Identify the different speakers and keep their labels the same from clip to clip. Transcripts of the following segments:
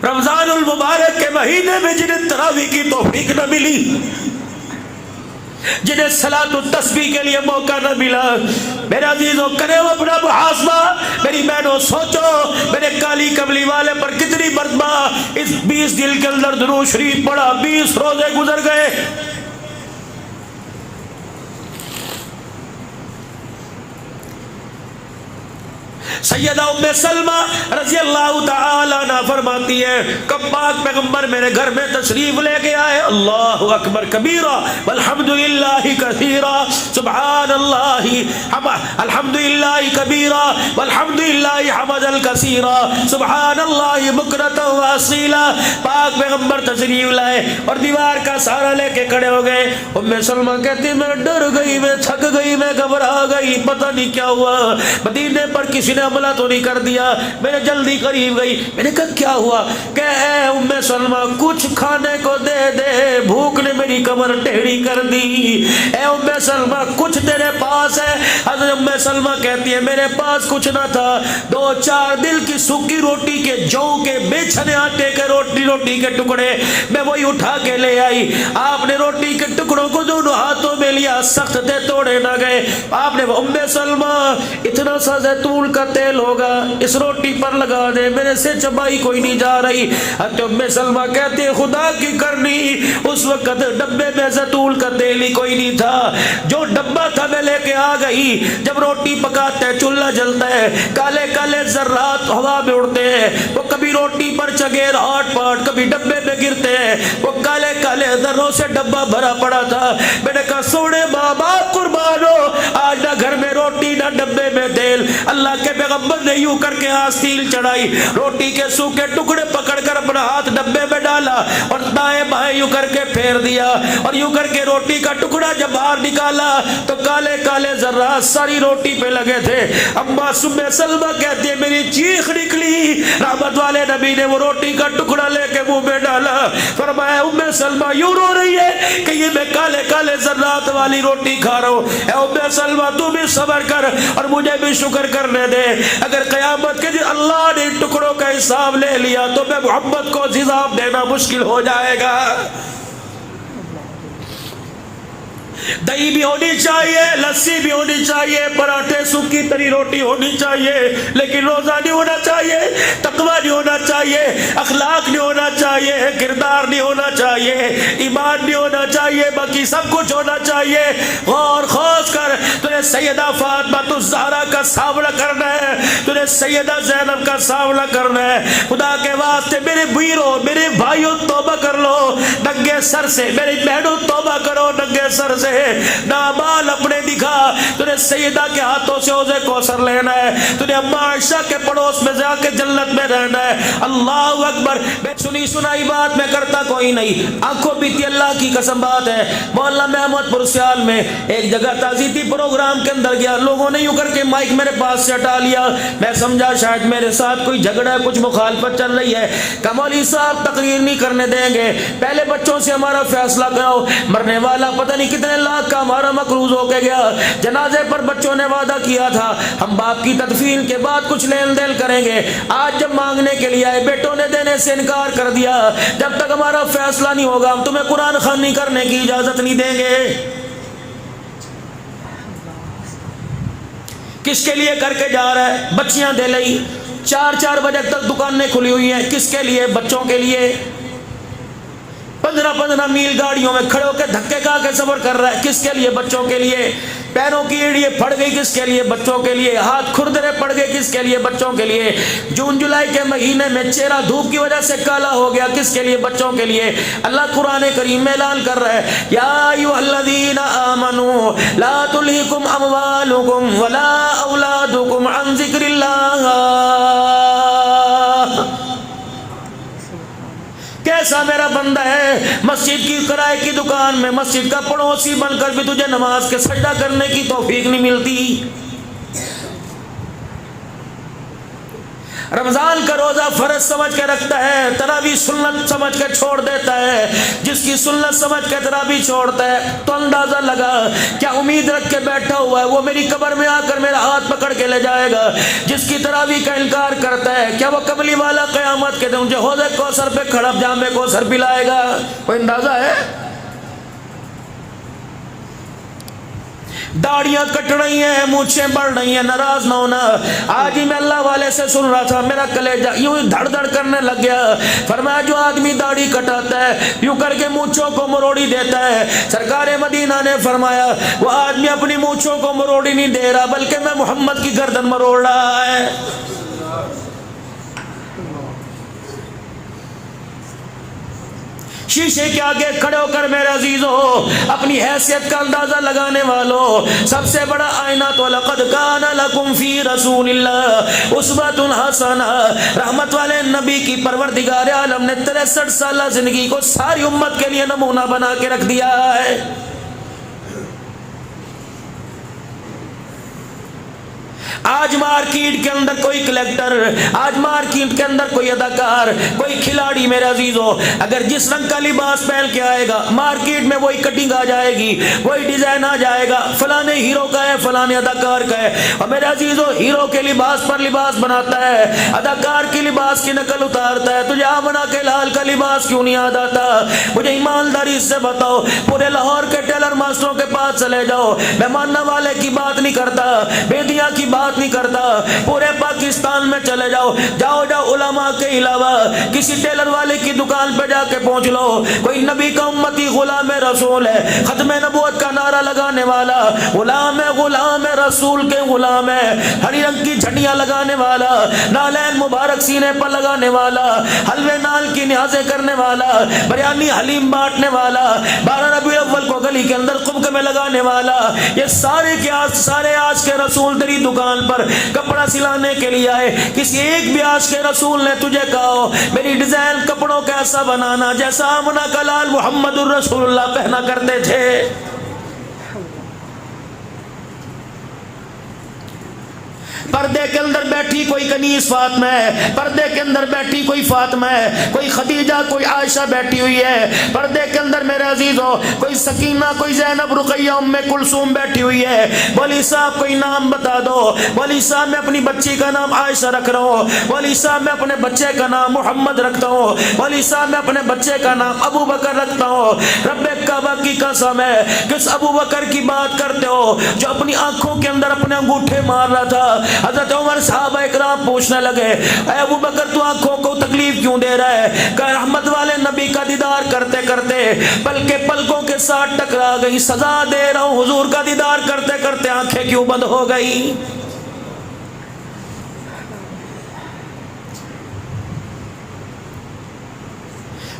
Speaker 1: رمضان المبارک کے مہینے میں جنہیں تراویح کی توفیق نہ ملی، جنہیں صلاۃ التسبیح کے لیے موقع نہ ملا، میرے عزیزوں کرے وہ اپنا محاسبہ، میری بہنوں سوچو میرے کالی کملی والے پر کتنی مرتبہ اس 20 دن کے اندر درود شریف پڑھا، 20 روزے گزر گئے۔ سیدہ ام سلمہ رضی اللہ تعالی عنہ فرماتی ہے کب پاک پیغمبر میرے گھر میں تشریف لے کے آئے، اللہ اکبر کبیرہ والحمدللہ کثیرہ سبحان اللہ الحمدللہ کبیرہ والحمدللہ حمدا کثیرہ سبحان اللہ بکرۃ واصیلا۔ پاک پیغمبر تشریف لائے اور دیوار کا سہارا لے کے کھڑے ہو گئے۔ ام سلمہ کہتی میں ڈر گئی، میں تھک گئی، میں گھبرا گئی، پتہ نہیں کیا ہوا، مدینے پر کسی نے حملہ تو نہیں کر دیا، میں نے جلدی قریب گئی، میں نے کہا کیا ہوا، کہ اے ام سلمہ کچھ کھانے کو دے دے، بھوک نے میری کمر ٹیڑھی کر دی، اے ام سلمہ کچھ تیرے پاس ہے؟ حضرت ام سلمہ کہتی ہے میرے پاس کچھ نہ تھا، 2-4 دل کی سوکھی روٹی کے، جو کے بیچنے آٹے کے روٹی کے ٹکڑے میں وہی اٹھا کے لے آئی۔ آپ نے روٹی کے ٹکڑوں کو دونوں ہاتھوں میں لیا، سخت تھے توڑے نہ گئے۔ آپ نے ام سلمہ اتنا سا زیتون کا تیل ہوگا اس روٹی پر لگا دے، میرے سے چبائی کوئی نہیں جا رہی۔ حضرت ام سلمہ کہتے ہیں خدا کی کرنی اس وقت ڈبے میں زیتون کا تیل ہی کوئی نہیں تھا، جو ڈبہ تھا میں لے کے آ گئی۔ جب روٹی پکاتے ہیں چولہا جلتا ہے، کالے کالے ذرات ہوا میں اڑتے ہیں، وہ کبھی روٹی پر چگیر ہاٹ پاٹ، کبھی ڈبے میں گرتے ہیں، وہ کالے کالے ذروں سے ڈبہ بھرا پڑا تھا۔ میں نے کہا سونے ماں باپ قربان ہو، آج نہ گھر میں روٹی نہ ڈبے میں تیل۔ اللہ کے پیغمبر نے یوں کر کے آستین چڑھائی، روٹی کے سوکھے ٹکڑے پکڑ کر اپنا ہاتھ ڈبے میں ڈالا اور دائیں بائیں یوں کر کے پھیر دیا، اور یوں کر کے روٹی کا ٹکڑا جب باہر نکالا تو کالے کالے ذرات ساری روٹی پہ لگے تھے۔ اما ام سلمہ کہتی ہے میری چیخ نکلی، رحمت والے نبی نے وہ روٹی کا ٹکڑا لے کے منہ میں ڈالا، فرمایا ام سلمہ یوں رو رہی ہے کہ یہ میں کالے کالے ذرات والی روٹی کھا رہا ہوں۔ اے ام سلمہ تو بھی صبر کر اور مجھے بھی شکر کرنے دے، اگر قیامت کے دن اللہ نے ان ٹکڑوں کا حساب لے لیا تو میں محمد کو حساب دینا مشکل ہو جائے گا۔ دہی بھی ہونی چاہیے، لسی بھی ہونی چاہیے، پراٹھے سوکھی تری روٹی ہونی چاہیے، لیکن روزہ نہیں ہونا چاہیے، تقویٰ نہیں ہونا چاہیے، اخلاق نہیں ہونا چاہیے، کردار نہیں ہونا چاہیے، ایمان نہیں ہونا چاہیے، باقی سب کچھ ہونا چاہیے۔ غور خوص کر، تجھے سیدہ فاطمہ الزہرا کا سامنا کرنا ہے، تجھے سیدہ زینب کا سامنا کرنا ہے۔ خدا کے واسطے میرے بھائیوں میرے بھائیوں توبہ کر لو ننگے سر سے، میری بہنوں توبہ کرو ننگے سر سے، نامال اپنے دکھا، تجھے سیدہ کے ہاتھوں سے حوض کوثر لینا ہے، تجھے اماں عائشہ کے پڑوس میں جا کے جنت میں رہنا ہے۔ اللہ اکبر، میں سنی سنائی بات میں کرتا کوئی نہیں، آنکھوں بیتی اللہ کی قسم بات ہے۔ محلہ میں احمد پور سیال میں ایک جگہ تعزیتی پروگرام کے اندر گیا، لوگوں نے یوں کر کے مائک میرے پاس سے ہٹا لیا، میں سمجھا شاید میرے ساتھ کوئی جھگڑا ہے، کچھ مخالفت چل رہی ہے، کہ مولوی صاحب تقریر نہیں کرنے دیں گے، پہلے بچوں سے ہمارا فیصلہ کرو، مرنے والا پتہ نہیں کتنے لاکھ کا ہمارا مقروض ہو کے گیا، جنازے پر بچوں نے وعدہ کیا تھا ہم باپ کی تدفین کے بعد کچھ لین دین کریں گے، آج جب مانگنے کے لیے آئے بیٹوں نے دینے سے انکار کر دیا، جب تک ہمارا فیصلہ نہیں ہوگا ہم تمہیں قرآن خوانی کرنے کی اجازت نہیں دیں گے۔ کس کے لیے کر کے جا رہا ہے؟ بچیاں دے لئی، 4 بجے تک دکانیں کھلی ہوئی ہیں، کس کے لیے؟ بچوں کے لیے۔ 15 میل گاڑیوں میں کھڑے ہو کے دھکے کھا کے سفر کر رہا ہے، کس کے لیے؟ بچوں کے لیے۔ پیروں کی ایڑیاں پھڑ گئی، کس کے لیے؟ بچوں کے لیے۔ ہاتھ کھردرے پڑ گئے، کس کے لیے؟ بچوں کے لیے۔ جون جولائی کے مہینے میں چہرہ دھوپ کی وجہ سے کالا ہو گیا، کس کے لیے؟ بچوں کے لیے۔ اللہ قرآن کریم میں اعلان کر رہا ہے یا ایھا الذین آمنوا لا تلہکم اموالکم ولا اولادکم عن ذکر اللہ۔ کیسا میرا بندہ ہے، مسجد کی کرائے کی دکان میں مسجد کا پڑوسی بن کر بھی تجھے نماز کے سجدہ کرنے کی توفیق نہیں ملتی۔ رمضان کا روزہ فرض سمجھ کے رکھتا ہے، تراویح سنت سمجھ کے چھوڑ دیتا ہے۔ جس کی سنت سمجھ کے تراویح چھوڑتا ہے تو اندازہ لگا کیا امید رکھ کے بیٹھا ہوا ہے وہ میری قبر میں آ کر میرا ہاتھ پکڑ کے لے جائے گا۔ جس کی تراویح کا انکار کرتا ہے کیا وہ کملی والا قیامت کے دن مجھے حوض کوثر پہ کھڑا جام کوثر پلائے گا؟ کوئی اندازہ ہے؟ داڑیاں کٹ رہی ہیں، مونچھیں بڑھ رہی ہیں، ناراض نہ ہونا۔ آج ہی میں اللہ والے سے سن رہا تھا، میرا کلیجہ یوں ہی دھڑ دھڑ کرنے لگ گیا۔ فرمایا جو آدمی داڑھی کٹاتا ہے یوں کر کے مونچھوں کو مروڑی دیتا ہے، سرکار مدینہ نے فرمایا وہ آدمی اپنی مونچھوں کو مروڑی نہیں دے رہا بلکہ میں محمد کی گردن مروڑ رہا ہے۔ شیشے کے آگے کھڑے ہو کر میرے عزیزو اپنی حیثیت کا اندازہ لگانے والوں، سب سے بڑا آئینہ تو لقد کان لکم فی رسول اللہ اسوۃ حسنہ، رحمت والے نبی کی پروردگار عالم نے 63 سالہ زندگی کو ساری امت کے لیے نمونہ بنا کے رکھ دیا ہے۔ آج مارکیٹ کے اندر کوئی کلیکٹر، آج مارکیٹ کے اندر کوئی اداکار، کوئی کھلاڑی میرے عزیزو اگر جس رنگ کا لباس پہن کے آئے گا مارکیٹ میں وہی کٹنگ آ جائے گی، وہی ڈیزائن آ جائے گا، فلانے ہیرو کا ہے، فلانے اداکار کا ہے۔ اور میرے عزیزو ہیرو کے لباس پر لباس بناتا ہے، اداکار کی لباس کی نقل اتارتا ہے۔ تجھے آمنہ کے لال کا لباس کیوں نہیں یاد آتا؟ مجھے ایمانداری سے بتاؤ، پورے لاہور کے ٹیلر ماسٹروں کے پاس چلے جاؤ، مہمانہ والے کی بات نہیں کرتا، بیدیا کی بات نہیں کرتا، پورے پاکستان میں چلے جاؤ، جاؤ علماء کے علاوہ کسی ٹیلر والے کی دکان پہ جا کے پہنچ لو، کوئی نبی کا امتی غلام رسول ہے، ختم نبوت کا نعرہ لگانے والا، غلام رسول کے غلام ہے، ہری رنگ کی جھنڈیاں لگانے والا، نالین مبارک سینے پر لگانے والا، حلوے نال کی نیازیں کرنے والا، بریانی حلیم بانٹنے والا، 12 ربیع الاول کو گلی کے اندر قمقمے میں لگانے والا، یہ سارے کے سارے آج کے رسول تیری دکان پر کپڑا سلانے کے لیے آئے۔ کسی ایک بھی آج کے رسول نے تجھے کہا ہو میری ڈیزائن کپڑوں کا ایسا بنانا جیسا آمنہ کا لال محمد الرسول اللہ پہنا کرتے تھے؟ پردے کے اندر بیٹھی کوئی کنیز فاطمہ ہے، پردے کے اندر بیٹھی کوئی فاطمہ ہے، کوئی خدیجہ کوئی عائشہ بیٹھی ہوئی ہے، پردے کے اندر میرے عزیزو کوئی سکینہ کوئی زینب رقیہ ام کلثوم بیٹھی ہوئی ہے۔ مولوی صاحب کوئی نام بتا دو، مولوی صاحب میں اپنی بچی کا نام عائشہ رکھ رہا ہوں، مولوی صاحب میں اپنے بچے کا نام محمد رکھتا ہوں، مولوی صاحب میں اپنے بچے کا نام ابو بکر رکھتا ہوں۔ رب کعبہ کی قسم ہے کس ابو بکر کی بات کرتے ہو جو اپنی آنکھوں کے اندر اپنے انگوٹھے مار رہا تھا؟ حضرت عمر صحابہ اکرام پوچھنے لگے اے ابو بکر تو آنکھوں کو تکلیف کیوں دے رہا ہے؟ کہ رحمت والے نبی کا دیدار کرتے کرتے پلکوں کے ساتھ ٹکرا گئی، سزا دے رہا ہوں حضور کا دیدار کرتے کرتے آنکھیں کیوں بند ہو گئی؟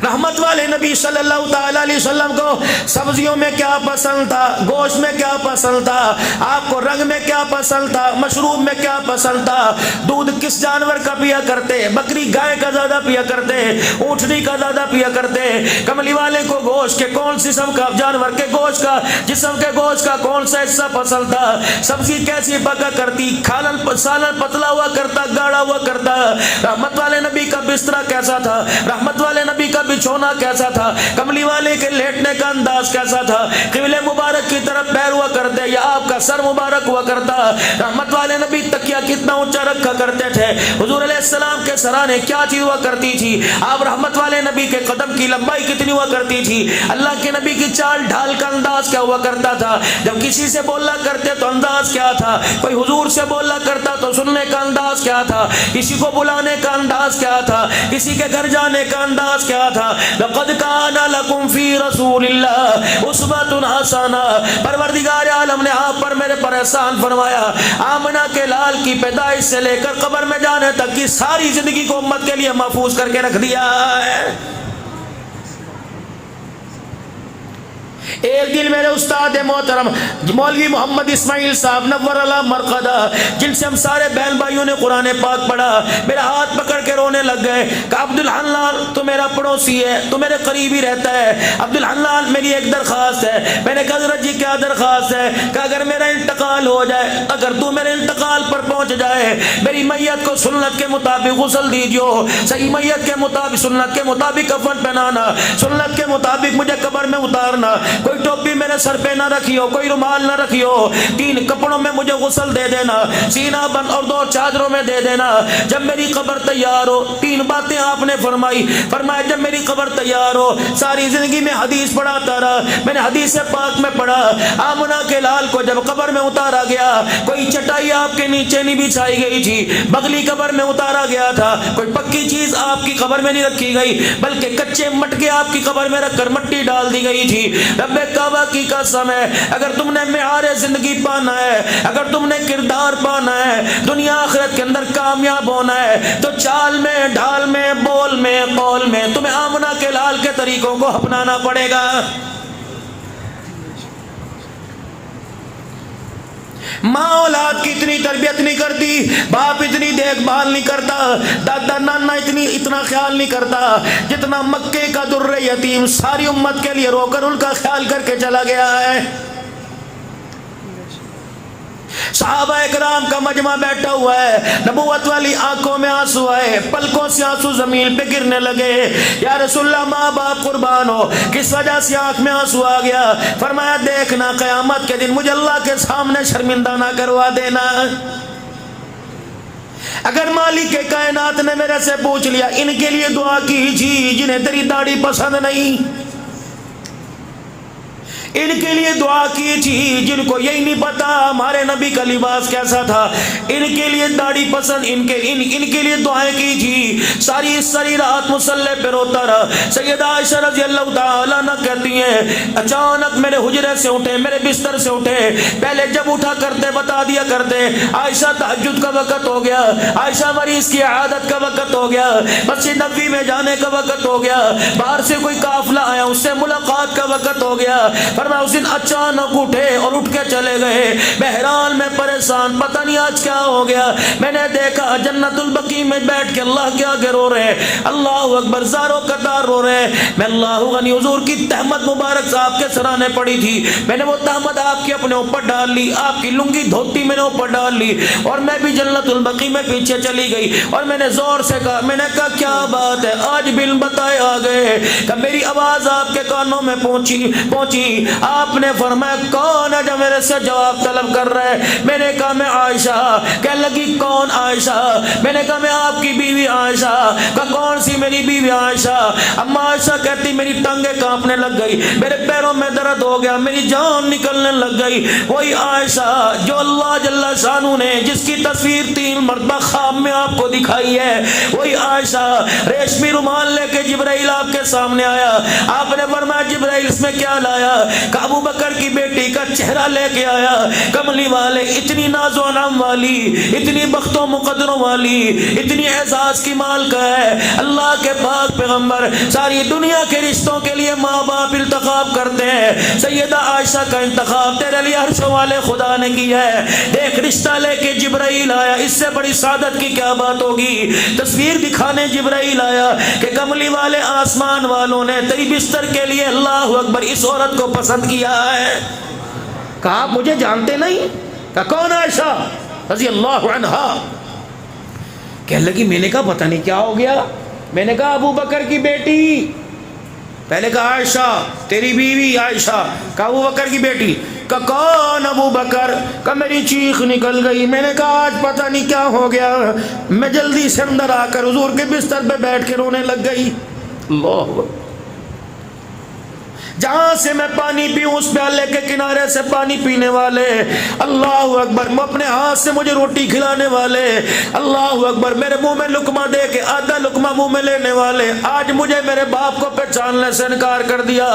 Speaker 1: رحمت والے نبی صلی اللہ تعالی علیہ وسلم کو سبزیوں میں کیا پسند تھا، گوشت میں کیا پسند تھا، آپ کو رنگ میں کیا پسند تھا، مشروب میں کیا پسند تھا، دودھ کس جانور کا پیا کرتے، بکری گائے کا زیادہ پیا کرتے، اونٹنی کا زیادہ پیا کرتے، کملی والے کو گوشت کے کون سی قسم کا جانور کے گوشت کا جسم کے گوشت کا کون سا حصہ پسند تھا، سبزی کیسی پکا کرتی، سالن پتلا ہوا کرتا گاڑا ہوا کرتا، رحمت والے نبی کا بستر کیسا تھا، رحمت والے نبی کا بچھونا کیسا تھا، کملی والے کے لیٹنے کا انداز کیسا تھا، قبلے مبارک کی طرف پیر ہوا کرتے یا آپ کا سر مبارک ہوا کرتا، رحمت والے نبی تکیہ کتنا اونچا رکھا کرتے تھے، حضور علیہ السلام کے سرانے کیا چیز ہوا کرتی تھی، آپ رحمت والے نبی کے قدم کی لمبائی کتنی ہوا کرتی تھی، اللہ کے نبی کی چال ڈھال کا انداز کیا ہوا کرتا تھا، جب کسی سے بولا کرتے تو انداز کیا تھا، کوئی حضور سے بولا کرتا تو سننے کا انداز کیا تھا، کسی کو بلانے کا انداز کیا تھا، کسی کے گھر جانے کا انداز کیا تھا۔ لقد کان لکم فی رسول اللہ اسوۃ حسنہ، پروردگار عالم نے آپ پر میرے پر احسان فرمایا، آمنہ کے لال کی پیدائش سے لے کر قبر میں جانے تک کی ساری زندگی کو امت کے لیے محفوظ کر کے رکھ دیا ہے۔ ایک دن میرے استاد محترم مولوی محمد اسماعیل صاحب نور اللہ مرقدہ، جن سے ہم سارے بہن بھائیوں نے قرآن پاک پڑھا، میرا ہاتھ پکڑ کے رونے لگ گئے کہ عبدالحنان تو میرا پڑوسی ہے، تو میرے قریب ہی رہتا ہے، عبدالحنان میری ایک درخواست ہے۔ میں نے کہا حضرت جی کیا درخواست ہے؟ کہ اگر میرا انتقال ہو جائے، اگر تو میرے انتقال پر پہنچ جائے، میری میت کو سنت کے مطابق غسل دیجیو، صحیح میت کے مطابق سنت کے مطابق کفن پہنانا، سنت کے مطابق مجھے قبر میں اتارنا، کوئی ٹوپی میرے سر پہ نہ رکھیو، کوئی رومال نہ رکھیو، 3 کپڑوں میں مجھے غسل دے دینا، سینہ بند اور 2 چادروں میں دے دینا۔ جب میری قبر تیار ہو، 3 باتیں آپ نے فرمائی۔ فرمایا جب میری قبر تیار ہو، ساری زندگی میں حدیث پڑھاتا رہا، میں نے حدیث پاک میں پڑھا، آمنہ کے لال کو جب قبر میں اتارا گیا، کوئی چٹائی آپ کے نیچے نہیں بچھائی گئی تھی، بغلی قبر میں اتارا گیا تھا، کوئی پکی چیز آپ کی قبر میں نہیں رکھی گئی، بلکہ کچے مٹکے آپ کی قبر میں رکھ کر مٹی ڈال دی گئی تھی۔ رب کعبہ کی قسم ہے، اگر تم نے معیار زندگی پانا ہے، اگر تم نے کردار پانا ہے، دنیا آخرت کے اندر کامیاب ہونا ہے، تو چال میں، ڈھال میں، بول میں، قول میں تمہیں آمنہ کے لال کے طریقوں کو اپنانا پڑے گا۔ ماں اولاد کی اتنی تربیت نہیں کرتی، باپ اتنی دیکھ بھال نہیں کرتا، دادا نانا اتنا خیال نہیں کرتا جتنا مکے کا در یتیم ساری امت کے لیے رو کر ان کا خیال کر کے چلا گیا ہے۔ صحابہ اکرام کا مجمع بیٹھا ہوا ہے، نبوت والی آنکھوں میں آنسو آئے، پلکوں سے آنسو زمین پہ گرنے لگے۔ یا رسول اللہ ماں باپ قربان ہو، کس وجہ سے آنکھ میں آنسو آ گیا؟ فرمایا دیکھنا قیامت کے دن مجھے اللہ کے سامنے شرمندہ نہ کروا دینا۔ اگر مالک کے کائنات نے میرے سے پوچھ لیا ان کے لیے دعا کیجی جنہیں تیری داڑھی پسند نہیں، ان کے لیے دعا کی تھی جن کو یہی نہیں پتا ہمارے نبی کا لباس کیسا تھا، ان کے لیے داڑھی پسند، ان کے لیے دعائیں کی تھی۔ ساری رات مصلی پہ روتا رہا۔ سیدہ عائشہ رضی اللہ تعالیٰ عنہ کہتی ہیں اچانک میرے حجرے سے اٹھے، میرے بستر سے اٹھے، پہلے جب اٹھا کرتے بتا دیا کرتے عائشہ تہجد کا وقت ہو گیا، عائشہ مریض کی عادت کا وقت ہو گیا، مسجد نبوی میں جانے کا وقت ہو گیا، باہر سے کوئی قافلہ آیا اس سے ملاقات کا وقت ہو گیا۔ فرمایا اس دن اچانک اٹھے اور اٹھ کے چلے گئے، بحران میں پریشان، پتہ نہیں آج کیا ہو گیا۔ میں نے دیکھا جنت البقیع میں بیٹھ کے اللہ کے آگے رو رہے، اللہ اکبر، زارو قطار رو رہے۔ میں اللہ غنی حضور کی تہمت مبارک صاحب کے سرانے پڑی تھی، میں نے وہ تہمت آپ کے اپنے اوپر ڈال لی، آپ کی لنگی دھوتی میں نے اوپر ڈال لی، اور میں بھی جنت البقیع میں پیچھے چلی گئی، اور میں نے زور سے کہا، میں نے کہا کیا بات ہے؟ آج بن بتائے آ گئے کہ میری آواز آپ کے کانوں میں پہنچی۔ آپ نے فرمایا کون ہے جو میرے سے جواب طلب کر رہا ہے؟ میں نے کہا میں عائشہ۔ کہنے لگی کون عائشہ؟ میں نے کہا میں آپ کی بیوی عائشہ۔ کہا کون سی میری بیوی عائشہ؟ اما عائشہ کہتی میری ٹانگیں کانپنے لگ گئی، میرے پیروں میں درد ہو گیا، میری جان نکلنے لگ گئی۔ وہی عائشہ جو اللہ جل شانہ نے جس کی تصویر 3 مرتبہ خواب میں آپ کو دکھائی ہے، وہی عائشہ ریشمی رومال لے کے جبرائیل آپ کے سامنے آیا۔ آپ نے فرمایا جبرائیل اس میں کیا لایا؟ کہ ابو بکر کی بیٹی کا چہرہ لے کے آیا، کملی والے، اتنی ناز و نام والی، اتنی بخت و مقدروں والی، اتنی اعزاز کی مالکہ ہے۔ اللہ کے پاک پیغمبر ساری دنیا کے رشتوں کے لیے ماں باپ انتخاب کرتے ہیں، سیدہ عائشہ کا انتخاب تیرے لیے عرش والے خدا نے کیا ہے۔ دیکھ رشتہ لے کے جبرائیل آیا، اس سے بڑی سعادت کی کیا بات ہوگی؟ تصویر دکھانے جبرائیل آیا کہ کملی والے آسمان والوں نے تیری بستر کے لیے اللہ اکبر اس عورت کو پسند کیا ہے۔ کہا آپ مجھے جانتے نہیں؟ کہا کون عائشہ رضی اللہ عنہا؟ کہنے لگی میں نے کہا پتہ نہیں کیا ہو گیا، میں نے کہا ابو بکر کی بیٹی۔ پہلے کہا عائشہ تیری بیوی عائشہ، کہا ابو بکر کی بیٹی۔ کہا کون ابو بکر؟ کہا میری چیخ نکل گئی، میں نے کہا آج پتہ نہیں کیا ہو گیا، میں جلدی سے اندر آ کر حضور کے بستر پہ بیٹھ کے رونے لگ گئی۔ اللہ اکبر، جہاں سے میں پانی پیوں اس پیالے کے کنارے سے پانی پینے والے، اللہ اکبر، اپنے ہاتھ سے مجھے روٹی کھلانے والے، اللہ اکبر، میرے منہ میں لقمہ دے کے آدھا لقمہ منہ میں لینے والے، آج مجھے میرے باپ کو پہچاننے سے انکار کر دیا۔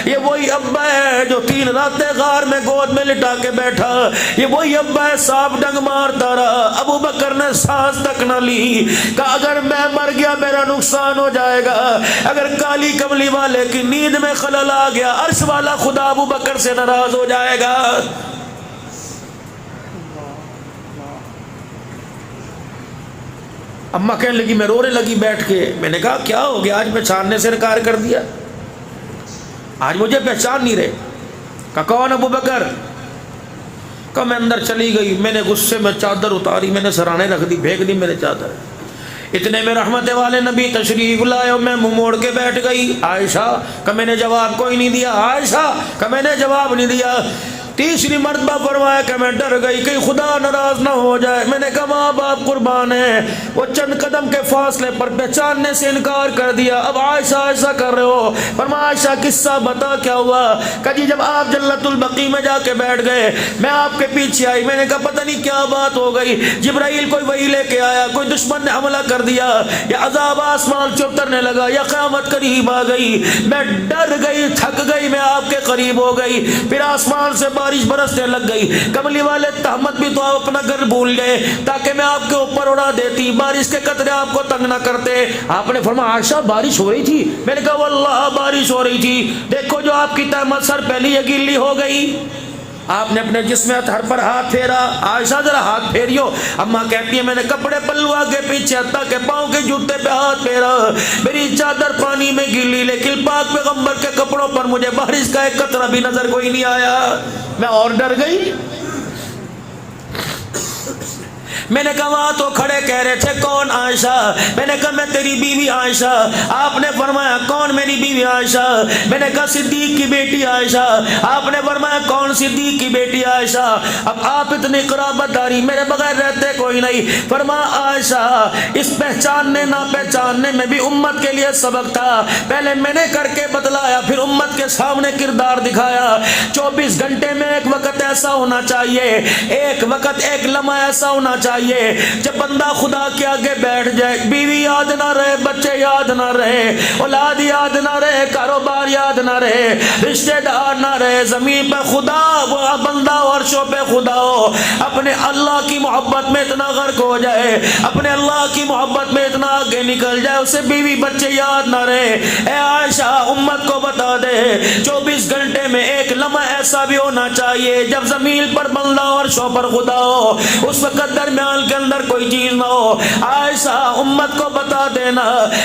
Speaker 1: یہ وہی ابا ہے جو 3 راتیں غار میں گود میں لٹا کے بیٹھا، یہ وہی ابا ہے سانپ ڈنگ مارتا رہا۔ ابو بکر نے سانس تک نہ لی، کہ اگر میں مر گیا میرا نقصان ہو جائے گا، اگر کالی کملی والے کی نیند میں خلل آ گیا عرش والا خدا ابو بکر سے ناراض ہو جائے گا۔ اماں کہنے لگی میں رونے لگی بیٹھ کے. میں نے کہا کیا ہو گیا؟ آج پہچاننے سے انکار کر دیا, آج مجھے پہچان نہیں رہے. کہا کون ابو بکر؟ کہا میں اندر چلی گئی, میں نے غصے میں چادر اتاری, میں نے سرانے رکھ دی, پھینک دی میں نے چادر. اتنے میں رحمت والے نبی تشریف لائے اور میں منہ موڑ کے بیٹھ گئی. عائشہ کہ میں نے جواب کوئی نہیں دیا, عائشہ کہ میں نے جواب نہیں دیا. تیسری مرتبہ فرمایا کہ میں ڈر گئی کہ خدا ناراض نہ ہو جائے. میں نے کہا ماں باپ قربان ہیں. وہ چند قدم کے فاصلے پر پہچاننے سے انکار کر دیا. اب عائشہ ایسا کر رہے ہو؟ فرمایا عائشہ قصہ بتا کیا ہوا؟ کہ جی جب آپ جنت البقیع میں جا کے بیٹھ گئے, میں آپ کے پیچھے آئی. میں نے کہا پتہ نہیں کیا بات ہو گئی, جبرائیل کوئی وحی لے کے آیا, کوئی دشمن نے حملہ کر دیا, یا عذاب آسمان سے اترنے لگا, یا قیامت قریب آ گئی. میں ڈر گئی, تھک گئی, میں آپ کے قریب ہو گئی. پھر آسمان سے بارش برسنے لگ گئی. کملی والے تحمد بھی تو آپ اپنا گھر بھول گئے تاکہ میں آپ کے اوپر اڑا دیتی, بارش کے قطرے آپ کو تنگ نہ کرتے. آپ نے فرمایا عائشہ بارش ہو رہی تھی؟ میں نے کہا واللہ بارش ہو رہی تھی. دیکھو جو آپ کی تحمد سر پہلی یہ گیلی ہو گئی. آپ نے اپنے جسم اطہر پر ہاتھ پھیرا. عائشہ ذرا ہاتھ پھیریو. اماں کہتی ہے میں نے کپڑے پلو آگے پیچھے حتیٰ کہ پاؤں کے جوتے پہ ہاتھ پھیرا, میری چادر پانی میں گیلی, لیکن پاک پیغمبر کے کپڑوں پر مجھے بارش کا ایک قطرہ بھی نظر کوئی نہیں آیا. میں اور ڈر گئی. میں نے کہا وہاں تو کھڑے کہہ رہے تھے کون عائشہ؟ میں نے کہا میں تیری بیوی عائشہ. آپ نے فرمایا کون میری بیوی عائشہ؟ میں نے کہا صدیق کی بیٹی عائشہ. آپ نے فرمایا کون صدیق کی بیٹی عائشہ؟ اب آپ اتنی قرابت داری میرے بغیر رہتے کوئی نہیں. فرمایا عائشہ اس پہچاننے نہ پہچاننے میں بھی امت کے لیے سبق تھا. پہلے میں نے کر کے بتلایا, پھر امت کے سامنے کردار دکھایا. 24 گھنٹے میں ایک وقت ایسا ہونا چاہیے, ایک وقت ایک لمحہ ایسا ہونا چاہیے جب بندہ خدا کے آگے بیٹھ جائے, بیوی یاد نہ رہے, بچے یاد نہ رہے, اولاد یاد نہ رہے, کاروبار یاد نہ رہے, رشتہ دار نہ رہے, زمین پہ خدا, وہ بندہ عرشوں پہ خدا ہو, اپنے اللہ کی محبت میں اتنا غرق ہو جائے, اپنے اللہ کی محبت میں اتنا آگے نکل جائے, اسے بیوی بچے یاد نہ رہے. اے عائشہ امت کو بتا دے 24 گھنٹے میں ایک لمحہ ایسا بھی ہونا چاہیے جب زمین پر بندہ عرشوں پر خدا ہو, اس وقت درمیان کے اندر کوئی چیز نہ ہو. عائشہ امت کو بتا دینا,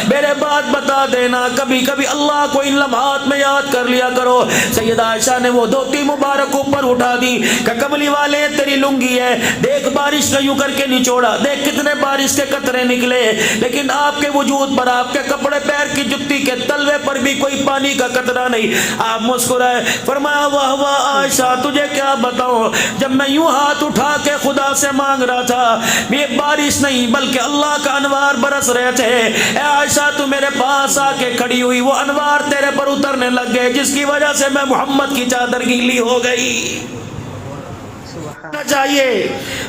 Speaker 1: میرے بات بتا دینا, کبھی کبھی اللہ کو ان لمحات میں یاد کر لیا کرو. سیدہ عائشہ نے وہ دھوتی مبارک اوپر اٹھا دی کہ کملی والے تیری لنگی ہے, دیکھ بارش کا یوں کر کے نچوڑا, دیکھ کتنے بارش کے قطرے نکلے, لیکن آپ کے وجود پر, آپ کے کپڑے پیر کی جتی کے تلوے پر بھی کوئی پانی کا قطرہ نہیں. آپ مسکرائے. فرمایا واہ واہ عائشہ تجھے کیا بتاؤں, جب میں یوں ہاتھ اٹھا کے خدا سے مانگ رہا تھا, یہ بارش نہیں بلکہ اللہ کا انوار برس رہے تھے. اے عائشہ تو میرے پاس آ کے کھڑی ہوئی, وہ انوار تیرے پر اترنے لگ گئے جس کی وجہ سے میں محمد کی چادر گیلی ہو گئی. چاہیے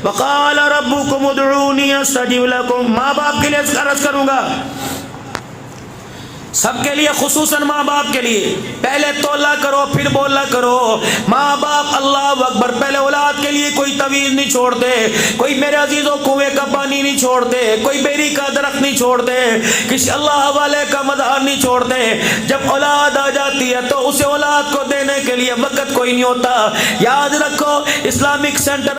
Speaker 1: وقال ربکم ادعونی استجب لکم. ماں باپ کے لیے عرض کروں گا, سب کے لیے, خصوصاً ماں باپ کے لیے, پہلے تولا کرو پھر بولا کرو. ماں باپ اللہ اکبر پہلے اولاد کے لیے کوئی تویز نہیں چھوڑتے, کوئی میرے عزیزوں کنویں کا پانی نہیں چھوڑتے, کوئی بیری کا درخت نہیں چھوڑتے, کسی اللہ والے کا مدار نہیں چھوڑتے. جب اولاد آ جاتی ہے تو اسے اولاد کو دینے کے لیے وقت کوئی نہیں ہوتا. یاد رکھو اسلامک سینٹر